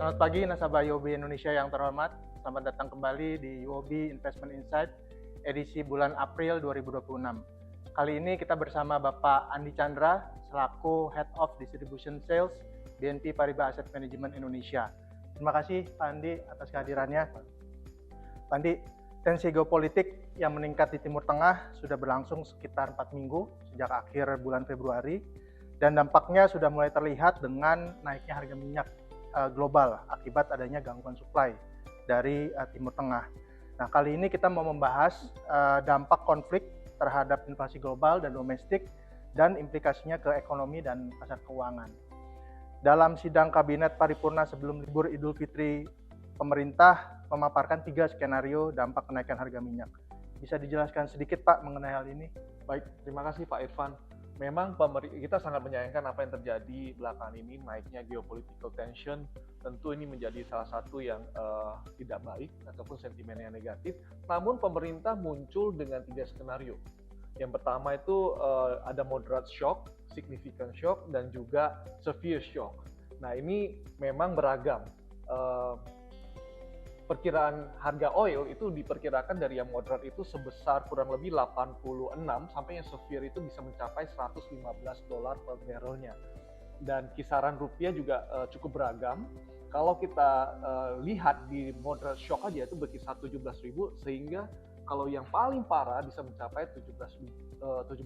Selamat pagi nasabah UOB Indonesia yang terhormat. Selamat datang kembali di UOB Investment Insight edisi bulan April 2026. Kali ini kita bersama Bapak Andi Chandra selaku Head of Distribution Sales BNP Paribas Asset Management Indonesia. Terima kasih Pak Andi atas kehadirannya. Pak Andi, tensi geopolitik yang meningkat di Timur Tengah sudah berlangsung sekitar 4 minggu sejak akhir bulan Februari dan dampaknya sudah mulai terlihat dengan naiknya harga minyak global akibat adanya gangguan supply dari Timur Tengah. Nah, kali ini kita mau membahas dampak konflik terhadap inflasi global dan domestik dan implikasinya ke ekonomi dan pasar keuangan. Dalam sidang kabinet paripurna sebelum libur Idul Fitri, pemerintah memaparkan 3 skenario dampak kenaikan harga minyak. Bisa dijelaskan sedikit Pak mengenai hal ini? Baik, terima kasih Pak Irfan. Memang kita sangat menyayangkan apa yang terjadi belakangan ini, naiknya geopolitical tension. Tentu ini menjadi salah satu yang tidak baik ataupun sentimen yang negatif. Namun pemerintah muncul dengan 3 skenario. Yang pertama itu ada moderate shock, significant shock, dan juga severe shock. Nah, ini memang beragam. Perkiraan harga oil itu diperkirakan dari yang moderat itu sebesar kurang lebih 86 sampai yang severe itu bisa mencapai $115 per barrelnya. Dan kisaran rupiah juga cukup beragam. Kalau kita lihat di moderate shock aja itu berkisar 17.000, sehingga kalau yang paling parah bisa mencapai 17.500.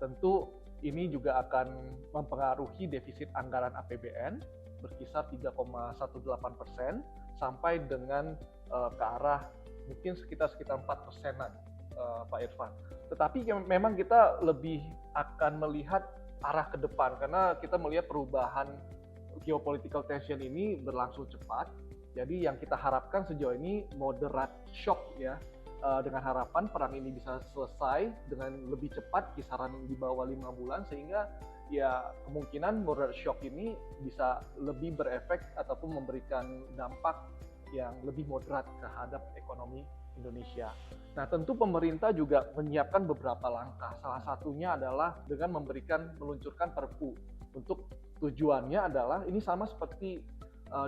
Tentu ini juga akan mempengaruhi defisit anggaran APBN berkisar 3,18% sampai dengan ke arah mungkin sekitar 4%-an, Pak Irfan. Tetapi memang kita lebih akan melihat arah ke depan karena kita melihat perubahan geopolitical tension ini berlangsung cepat. Jadi yang kita harapkan sejauh ini moderate shock ya, dengan harapan perang ini bisa selesai dengan lebih cepat, kisaran di bawah 5 bulan, sehingga ya kemungkinan moderate shock ini bisa lebih berefek ataupun memberikan dampak yang lebih moderat terhadap ekonomi Indonesia. Nah, tentu pemerintah juga menyiapkan beberapa langkah. Salah satunya adalah dengan meluncurkan Perpu. Untuk tujuannya adalah ini sama seperti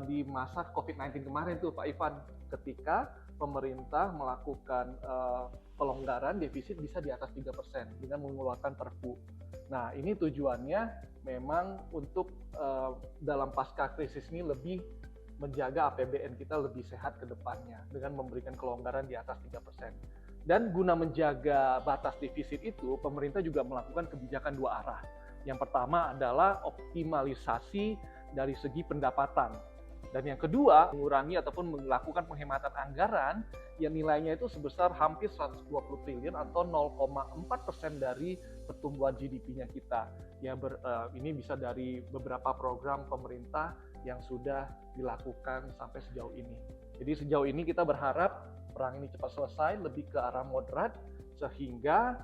di masa COVID-19 kemarin tuh Pak Ivan, ketika pemerintah melakukan pelonggaran defisit bisa di atas 3% dengan mengeluarkan Perpu. Nah, ini tujuannya memang untuk dalam pasca krisis ini lebih menjaga APBN kita lebih sehat ke depannya dengan memberikan kelonggaran di atas 3%. Dan guna menjaga batas defisit itu, pemerintah juga melakukan kebijakan 2 arah. Yang pertama adalah optimalisasi dari segi pendapatan. Dan yang kedua, mengurangi ataupun melakukan penghematan anggaran yang nilainya itu sebesar hampir 120 triliun atau 0,4% dari pertumbuhan GDP-nya kita. Ya, ini bisa dari beberapa program pemerintah yang sudah dilakukan sampai sejauh ini. Jadi sejauh ini kita berharap perang ini cepat selesai, lebih ke arah moderat, sehingga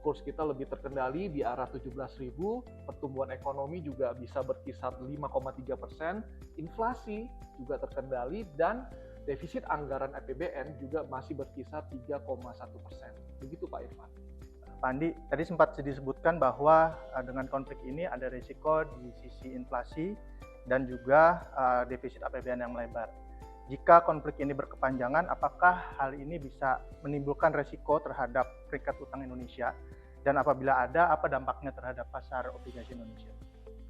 kurs kita lebih terkendali di arah 17.000, pertumbuhan ekonomi juga bisa berkisar 5,3%, inflasi juga terkendali, dan defisit anggaran APBN juga masih berkisar 3,1%. Begitu Pak Irfan. Pak Andi, tadi sempat disebutkan bahwa dengan konflik ini ada risiko di sisi inflasi dan juga defisit APBN yang melebar. Jika konflik ini berkepanjangan, apakah hal ini bisa menimbulkan risiko terhadap peringkat utang Indonesia? Dan apabila ada, apa dampaknya terhadap pasar obligasi Indonesia?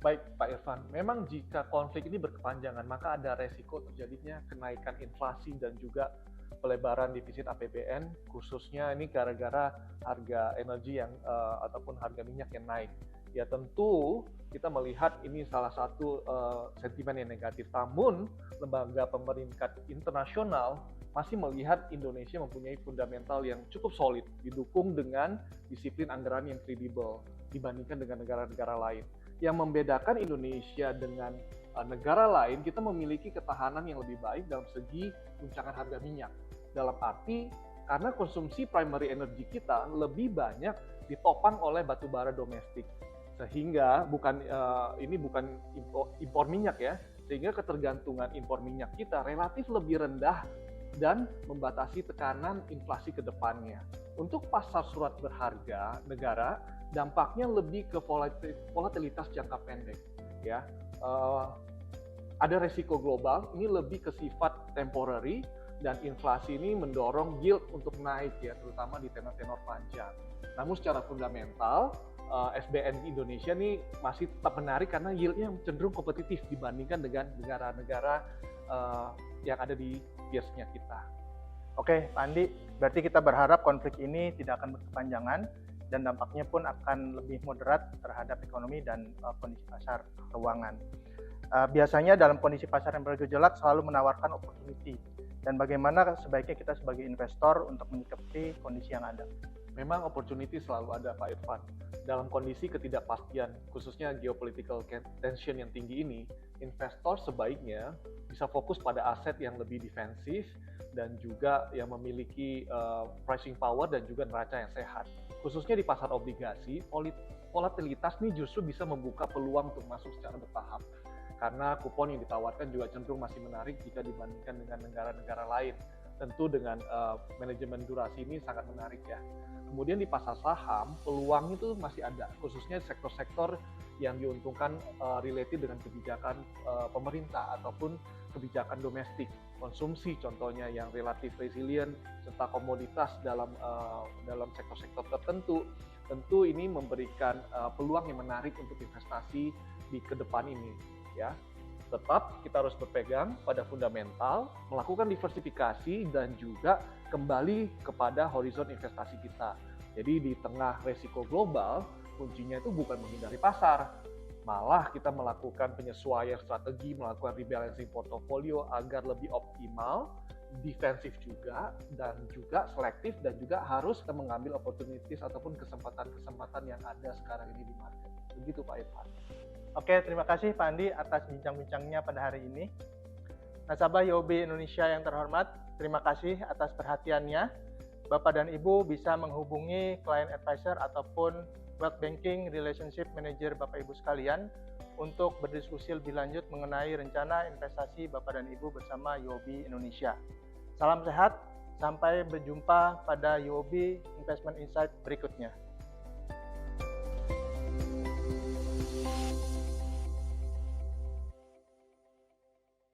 Baik Pak Irfan, memang jika konflik ini berkepanjangan, maka ada resiko terjadinya kenaikan inflasi dan juga pelebaran defisit APBN, khususnya ini gara-gara harga energi yang ataupun harga minyak yang naik. Ya tentu kita melihat ini salah satu sentimen yang negatif. Namun lembaga pemeringkat internasional masih melihat Indonesia mempunyai fundamental yang cukup solid, didukung dengan disiplin anggaran yang kredibel dibandingkan dengan negara-negara lain. Yang membedakan Indonesia dengan negara lain, kita memiliki ketahanan yang lebih baik dalam segi guncangan harga minyak. Dalam arti karena konsumsi primary energy kita lebih banyak ditopang oleh batubara domestik. Sehingga ini bukan impor minyak ya, sehingga ketergantungan impor minyak kita relatif lebih rendah dan membatasi tekanan inflasi ke depannya. Untuk pasar surat berharga negara, dampaknya lebih ke volatilitas jangka pendek ya. Ada resiko global, ini lebih ke sifat temporary, dan inflasi ini mendorong yield untuk naik ya, terutama di tenor-tenor panjang. Namun secara fundamental, SBN di Indonesia nih masih tetap menarik karena yieldnya cenderung kompetitif dibandingkan dengan negara-negara yang ada di peersnya kita. Oke, Pak Andi, berarti kita berharap konflik ini tidak akan berkepanjangan dan dampaknya pun akan lebih moderat terhadap ekonomi dan kondisi pasar keuangan. Biasanya dalam kondisi pasar yang bergejolak selalu menawarkan opportunity, dan bagaimana sebaiknya kita sebagai investor untuk menyikapi kondisi yang ada. Memang opportunity selalu ada, Pak Irfan. Dalam kondisi ketidakpastian, khususnya geopolitical tension yang tinggi ini, investor sebaiknya bisa fokus pada aset yang lebih defensif dan juga yang memiliki pricing power dan juga neraca yang sehat. Khususnya di pasar obligasi, volatilitas ini justru bisa membuka peluang untuk masuk secara bertahap. Karena kupon yang ditawarkan juga cenderung masih menarik jika dibandingkan dengan negara-negara lain. Tentu dengan manajemen durasi ini sangat menarik ya. Kemudian di pasar saham, peluang itu masih ada, khususnya sektor-sektor yang diuntungkan related dengan kebijakan pemerintah ataupun kebijakan domestik, konsumsi contohnya yang relatif resilient, serta komoditas dalam sektor-sektor tertentu. Tentu ini memberikan peluang yang menarik untuk investasi di ke depan ini ya. Tetap kita harus berpegang pada fundamental, melakukan diversifikasi dan juga kembali kepada horizon investasi kita. Jadi di tengah resiko global, kuncinya itu bukan menghindari pasar, malah kita melakukan penyesuaian strategi, melakukan rebalancing portofolio agar lebih optimal, defensif juga, dan juga selektif, dan juga harus kita mengambil opportunities ataupun kesempatan-kesempatan yang ada sekarang ini di market. Begitu Pak Irfan. Oke, terima kasih Pak Andi atas bincang-bincangnya pada hari ini. Nasabah UOB Indonesia yang terhormat, terima kasih atas perhatiannya. Bapak dan Ibu bisa menghubungi client advisor ataupun wealth banking relationship manager Bapak Ibu sekalian untuk berdiskusi lebih lanjut mengenai rencana investasi Bapak dan Ibu bersama UOB Indonesia. Salam sehat, sampai berjumpa pada UOB Investment Insight berikutnya.